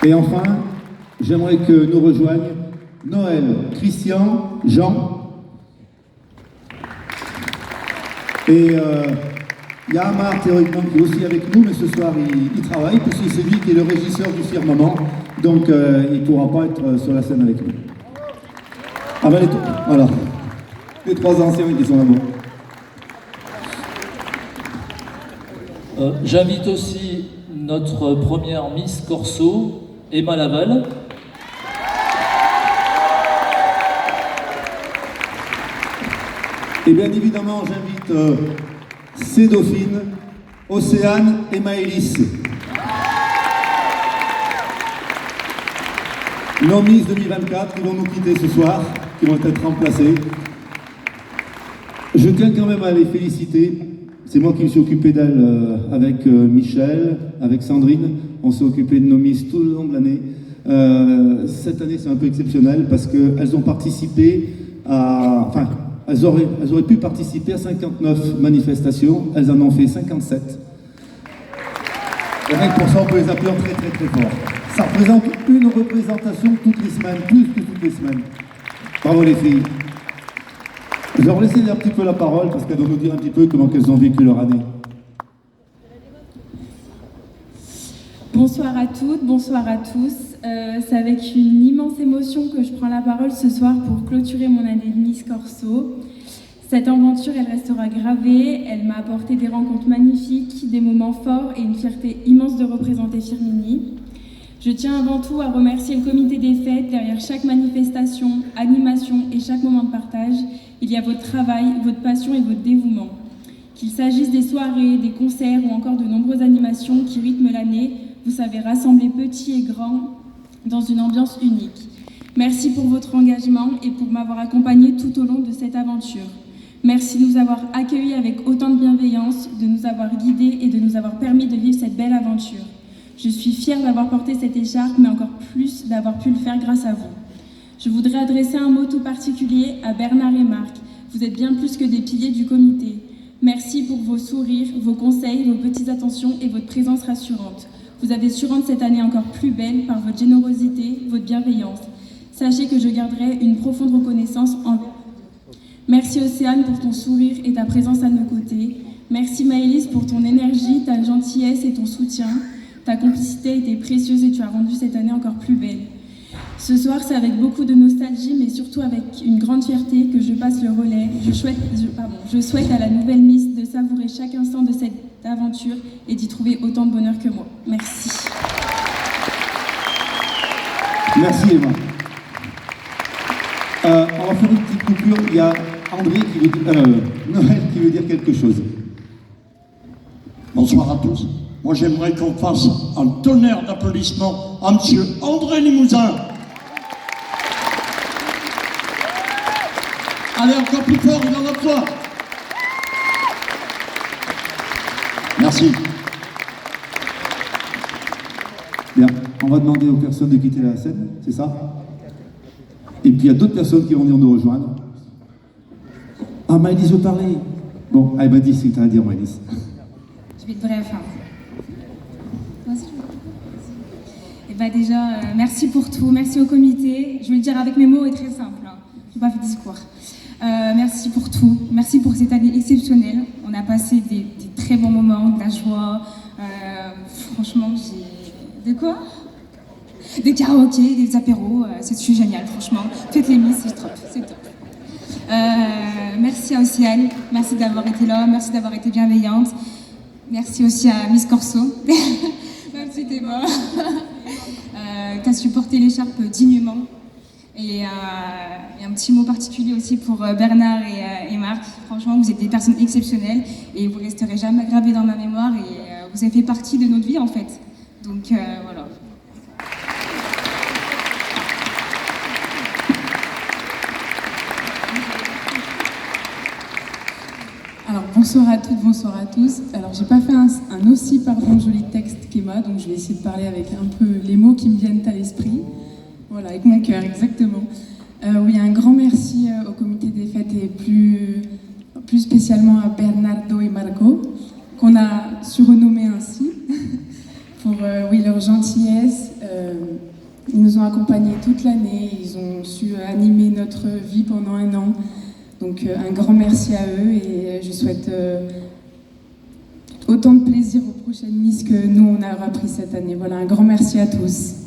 Et enfin, j'aimerais que nous rejoignent Noël, Christian, Jean. Et il y a Amar, théoriquement, qui est aussi avec nous, mais ce soir, il travaille, puisque c'est lui qui est le régisseur du Firmament. Donc, il ne pourra pas être sur la scène avec nous. Ah ben, voilà. Les trois anciens qui sont là-bas. J'invite aussi notre première Miss Corso, Emma Laval. Et bien évidemment, j'invite ces dauphines, Océane et Maëlys. Nos Miss 2024 qui vont nous quitter ce soir, qui vont être remplacées. Je tiens quand même à les féliciter. C'est moi qui me suis occupé d'elles avec Michel, avec Sandrine. On s'est occupé de nos Miss tout le long de l'année. Cette année, c'est un peu exceptionnel parce qu'elles ont participé à... Enfin, elles auraient pu participer à 59 manifestations. Elles en ont fait 57. Et rien que pour ça, on peut les appeler très très très fort. Ça représente une représentation toutes les semaines, plus que toutes les semaines. Bravo les filles. Je vais leur laisser un petit peu la parole parce qu'elles vont nous dire un petit peu comment elles ont vécu leur année. Bonsoir à toutes, bonsoir à tous. C'est avec une immense émotion que je prends la parole ce soir pour clôturer mon année de Miss Corso. Cette aventure, elle restera gravée. Elle m'a apporté des rencontres magnifiques, des moments forts et une fierté immense de représenter Firmini. Je tiens avant tout à remercier le comité des fêtes. Derrière chaque manifestation, animation et chaque moment de partage, il y a votre travail, votre passion et votre dévouement. Qu'il s'agisse des soirées, des concerts ou encore de nombreuses animations qui rythment l'année, vous savez rassembler petits et grands dans une ambiance unique. Merci pour votre engagement et pour m'avoir accompagné tout au long de cette aventure. Merci de nous avoir accueillis avec autant de bienveillance, de nous avoir guidés et de nous avoir permis de vivre cette belle aventure. Je suis fière d'avoir porté cette écharpe, mais encore plus d'avoir pu le faire grâce à vous. Je voudrais adresser un mot tout particulier à Bernard et Marc. Vous êtes bien plus que des piliers du comité. Merci pour vos sourires, vos conseils, vos petites attentions et votre présence rassurante. Vous avez su rendre cette année encore plus belle par votre générosité, votre bienveillance. Sachez que je garderai une profonde reconnaissance envers vous. Merci Océane pour ton sourire et ta présence à nos côtés. Merci Maëlys pour ton énergie, ta gentillesse et ton soutien. Ta complicité était précieuse et tu as rendu cette année encore plus belle. Ce soir, c'est avec beaucoup de nostalgie, mais surtout avec une grande fierté que je passe le relais. Je souhaite à la nouvelle Miss de savourer chaque instant de cette aventure et d'y trouver autant de bonheur que moi. Merci. Merci Emma. On va faire une petite coupure. Il y a André Noël qui veut dire quelque chose. Bonsoir à tous. Moi, j'aimerais qu'on fasse un tonnerre d'applaudissements à monsieur André Limousin. Allez, encore plus fort, il en a besoin. Merci. Bien, on va demander aux personnes de quitter la scène, c'est ça? Et puis il y a d'autres personnes qui vont venir nous rejoindre. Ah, Maëlys veut parler. Bon, elle m'a dit ce que tu as à dire, Maëlys. Je vais être bref. Et bah déjà, merci pour tout, merci au comité. Je vais le dire avec mes mots et très simple. Je n'ai pas fait de discours. Merci pour tout, merci pour cette année exceptionnelle. On a passé des très bons moments, de la joie. Franchement, j'ai... De quoi? Des karaokés, des apéros, c'est génial, franchement. Faites les Miss, c'est top, c'est top. Merci à Océane, merci d'avoir été là, merci d'avoir été bienveillante. Merci aussi à Miss Corso, même si t'es mort. T'as supporté l'écharpe dignement. Et un petit mot particulier aussi pour Bernard et Marc. Franchement, vous êtes des personnes exceptionnelles et vous resterez jamais gravés dans ma mémoire et vous avez fait partie de notre vie en fait. Donc voilà. Alors bonsoir à toutes, bonsoir à tous. Alors j'ai pas fait un aussi joli texte qu'Emma, donc je vais essayer de parler avec un peu les mots qui me viennent à l'esprit. Voilà, avec mon cœur, exactement. Oui, un grand merci au comité des fêtes et plus spécialement à Bernardo et Marco, qu'on a surnommé ainsi, pour leur gentillesse. Ils nous ont accompagnés toute l'année, ils ont su animer notre vie pendant 1 an. Donc un grand merci à eux et je souhaite autant de plaisir aux prochaines Miss que nous on aura pris cette année. Voilà, un grand merci à tous.